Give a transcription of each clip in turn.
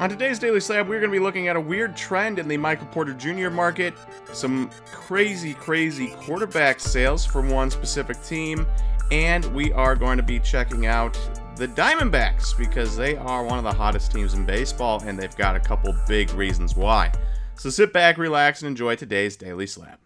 On today's Daily Slab, we're going to be looking at a weird trend in the Michael Porter Jr. market, some crazy quarterback sales from one specific team, and we are going to be checking out the Diamondbacks because they are one of the hottest teams in baseball, and they've got a couple big reasons why. So sit back, relax, and enjoy today's Daily Slab.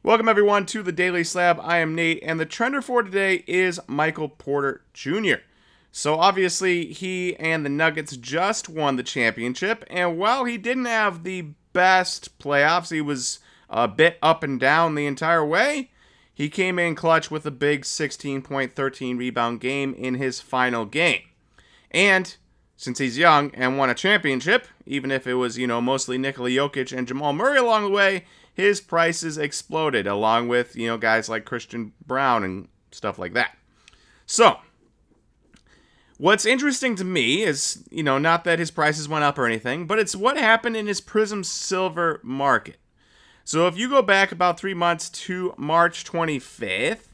Welcome everyone to the Daily Slab. I am Nate, and the trender for today is Michael Porter Jr. So obviously, he and the Nuggets just won the championship, and while he didn't have the best playoffs, he was a bit up and down the entire way, he came in clutch with a big 16.13 rebound game in his final game. And since he's young and won a championship, even if it was, mostly Nikola Jokic and Jamal Murray along the way, his prices exploded, along with, guys like Christian Brown and stuff like that. So what's interesting to me is, not that his prices went up or anything, but it's what happened in his Prizm Silver market. So if you go back about 3 months to March 25th,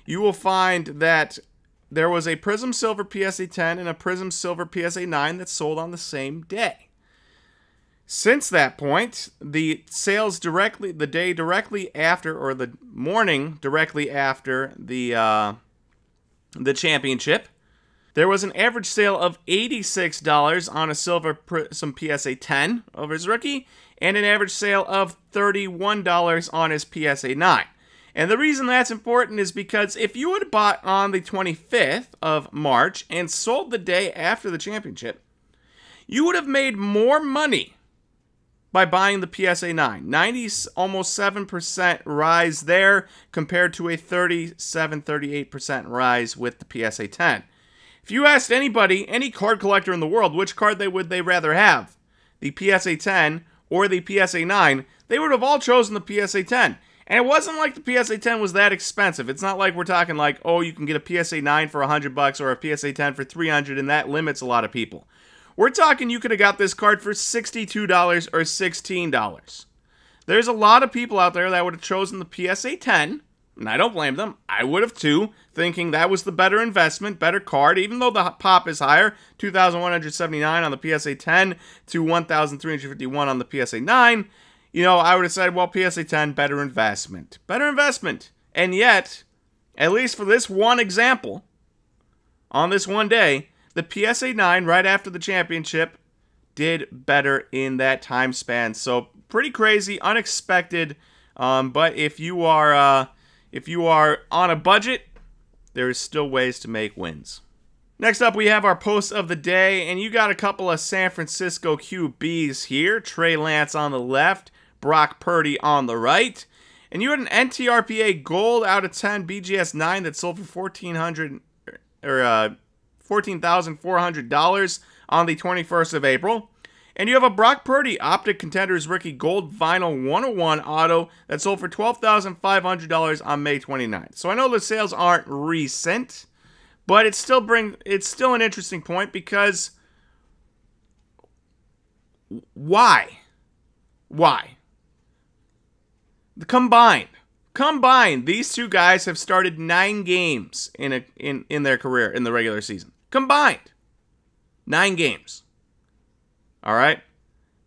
you will find that there was a Prizm Silver PSA 10 and a Prizm Silver PSA 9 that sold on the same day. Since that point, the sales the day directly after, or the morning directly after the championship, there was an average sale of $86 on a Silver Prizm PSA 10 of his rookie, and an average sale of $31 on his PSA 9. And the reason that's important is because if you had bought on the 25th of March and sold the day after the championship, you would have made more money by buying the PSA 9. Almost 7% rise there compared to a 38% rise with the PSA 10. If you asked anybody, any card collector in the world, which card would they rather have, the PSA 10 or the PSA 9, they would have all chosen the PSA 10. And it wasn't like the PSA 10 was that expensive. It's not like we're talking like, oh, you can get a PSA 9 for $100 or a PSA 10 for $300, and that limits a lot of people. We're talking you could have got this card for $62 or $16. There's a lot of people out there that would have chosen the PSA 10, and I don't blame them. I would have too, thinking that was the better investment, better card, even though the pop is higher, $2,179 on the PSA 10 to $1,351 on the PSA 9. I would have said, well, PSA 10, better investment. Better investment. And yet, at least for this one example, on this one day, the PSA 9, right after the championship, did better in that time span. So, pretty crazy, unexpected, but if you are on a budget, there is still ways to make wins. Next up, we have our post of the day, and you got a couple of San Francisco QBs here. Trey Lance on the left, Brock Purdy on the right. And you had an NTRPA Gold out of 10 BGS 9 that sold for $14,400 on the 21st of April. And you have a Brock Purdy Optic Contenders Rookie Gold Vinyl 101 Auto that sold for $12,500 on May 29th. So I know the sales aren't recent, but it's still an interesting point because why? The combined, these two guys have started 9 games in their career in the regular season. Combined, 9 games. All right?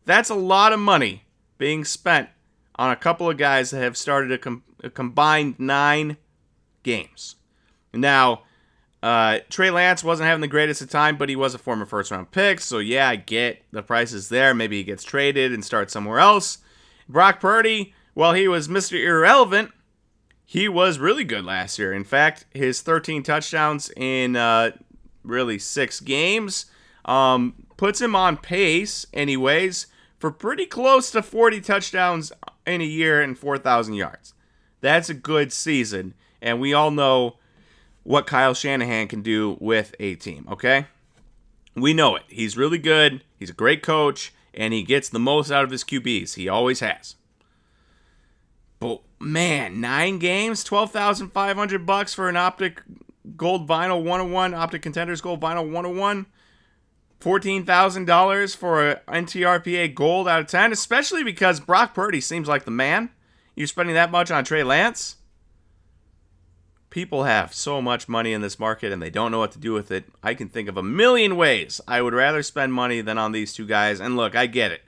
That's a lot of money being spent on a couple of guys that have started a combined 9 games. Now, Trey Lance wasn't having the greatest of time, but he was a former first-round pick, so yeah, I get the prices there. Maybe he gets traded and starts somewhere else. Brock Purdy, while he was Mr. Irrelevant, he was really good last year. In fact, his 13 touchdowns in really 6 games puts him on pace, anyways, for pretty close to 40 touchdowns in a year and 4,000 yards. That's a good season, and we all know what Kyle Shanahan can do with a team, okay? We know it. He's really good, he's a great coach, and he gets the most out of his QBs. He always has. But, man, 9 games, $12,500 for an Optic Gold Vinyl 101, Optic Contenders Gold Vinyl 101, $14,000 for an NTRPA Gold out of 10, especially because Brock Purdy seems like the man. You're spending that much on Trey Lance? people have so much money in this market and they don't know what to do with it. I can think of a million ways I would rather spend money than on these two guys. And look, I get it.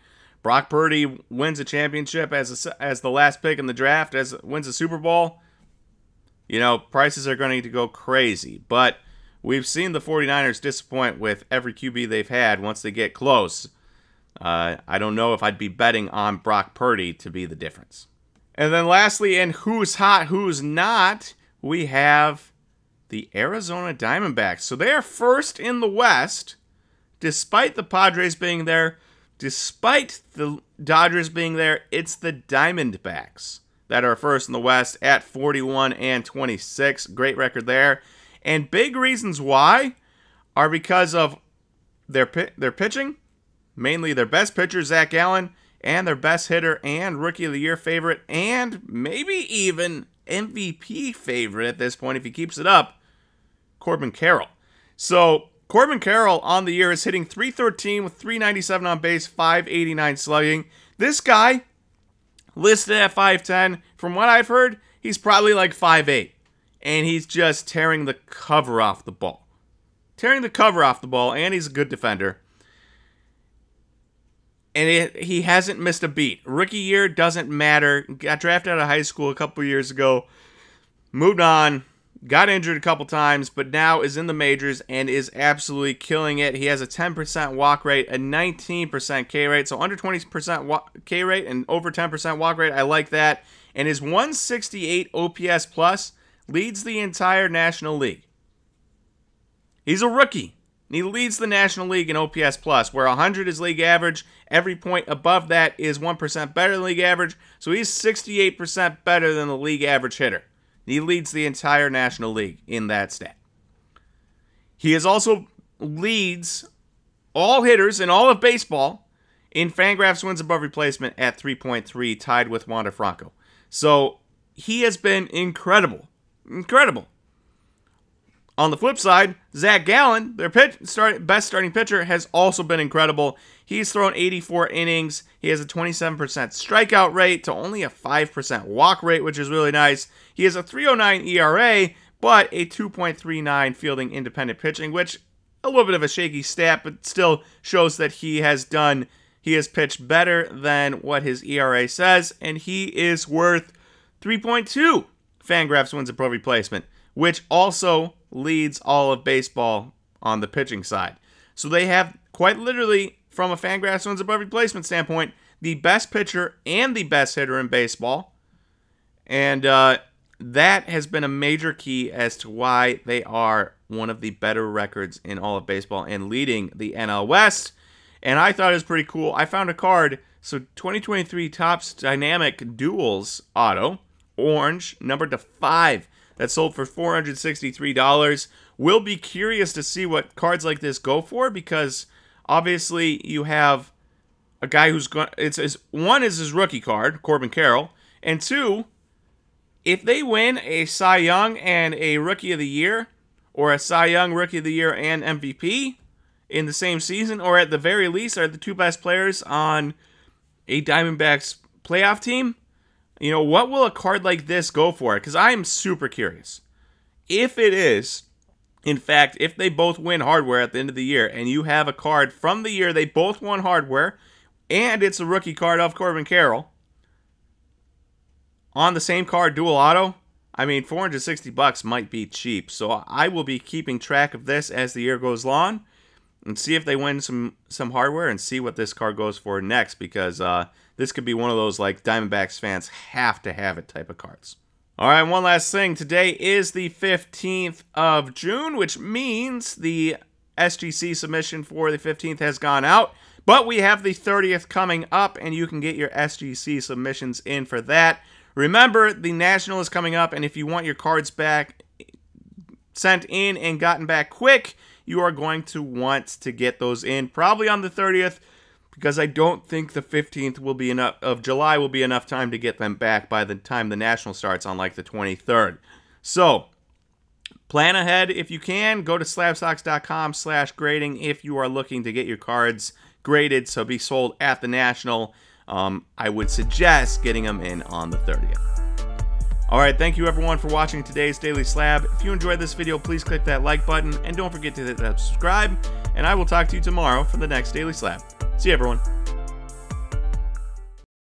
Brock Purdy wins a championship as the last pick in the draft, wins a Super Bowl. You know, prices are going to go crazy. But we've seen the 49ers disappoint with every QB they've had once they get close. I don't know if I'd be betting on Brock Purdy to be the difference. And then lastly, in who's hot, who's not, we have the Arizona Diamondbacks. So they are first in the West, despite the Padres being there. Despite the Dodgers being there, it's the Diamondbacks that are first in the West at 41-26. Great record there. And big reasons why are because of their pitching, mainly their best pitcher, Zach Gallen, and their best hitter and Rookie of the Year favorite, and maybe even MVP favorite at this point if he keeps it up, Corbin Carroll. So Corbin Carroll on the year is hitting .313 with .397 on base, .589 slugging. This guy, listed at 5'10", from what I've heard, he's probably like 5'8", and he's just tearing the cover off the ball. Tearing the cover off the ball, and he's a good defender. And he hasn't missed a beat. Rookie year doesn't matter. Got drafted out of high school a couple years ago. Moved on. Got injured a couple times, but now is in the majors and is absolutely killing it. He has a 10% walk rate, a 19% K rate, so under 20% K rate and over 10% walk rate. I like that. And his 168 OPS plus leads the entire National League. He's a rookie. And he leads the National League in OPS plus, where 100 is league average. Every point above that is 1% better than league average. So he's 68% better than the league average hitter. He leads the entire National League in that stat. He also leads all hitters in all of baseball in Fangraphs wins above replacement at 3.3, tied with Wander Franco. So he has been incredible. Incredible. On the flip side, Zach Gallen, their best starting pitcher, has also been incredible. He's thrown 84 innings. He has a 27% strikeout rate to only a 5% walk rate, which is really nice. He has a 3.09 ERA, but a 2.39 fielding independent pitching, which a little bit of a shaky stat, but still shows that he has pitched better than what his ERA says, and he is worth 3.2 Fangraphs wins above replacement, which also leads all of baseball on the pitching side. So they have, quite literally, from a Fangraphs wins above replacement standpoint, the best pitcher and the best hitter in baseball. And that has been a major key as to why they are one of the better records in all of baseball and leading the NL West. And I thought it was pretty cool. I found a card. So 2023 Topps Dynamic Duels Auto, orange, numbered to 5. That sold for $463. We'll be curious to see what cards like this go for, because obviously you have a guy who's going. One is his rookie card, Corbin Carroll, and two, if they win a Cy Young and a Rookie of the Year, or a Cy Young, Rookie of the Year, and MVP in the same season, or at the very least are the two best players on a Diamondbacks playoff team. You know, what will a card like this go for? Because I am super curious. If it is, in fact, if they both win hardware at the end of the year, and you have a card from the year they both won hardware, and it's a rookie card of Corbin Carroll, on the same card, dual auto, I mean, $460 might be cheap. So I will be keeping track of this as the year goes on, and see if they win some hardware, and see what this card goes for next, because this could be one of those, like, Diamondbacks fans have to have it type of cards. All right, one last thing. Today is the 15th of June, which means the SGC submission for the 15th has gone out. But we have the 30th coming up, and you can get your SGC submissions in for that. Remember, the National is coming up, and if you want your cards back, sent in and gotten back quick, you are going to want to get those in probably on the 30th, because I don't think the 15th will be enough of July will be enough time to get them back by the time the National starts on like the 23rd. So plan ahead if you can. Go to SlabStox.com/grading if you are looking to get your cards graded, so be sold at the National. I would suggest getting them in on the 30th. Alright, thank you everyone for watching today's Daily Slab. If you enjoyed this video, please click that like button, and don't forget to hit that subscribe, and I will talk to you tomorrow for the next Daily Slab. See you everyone.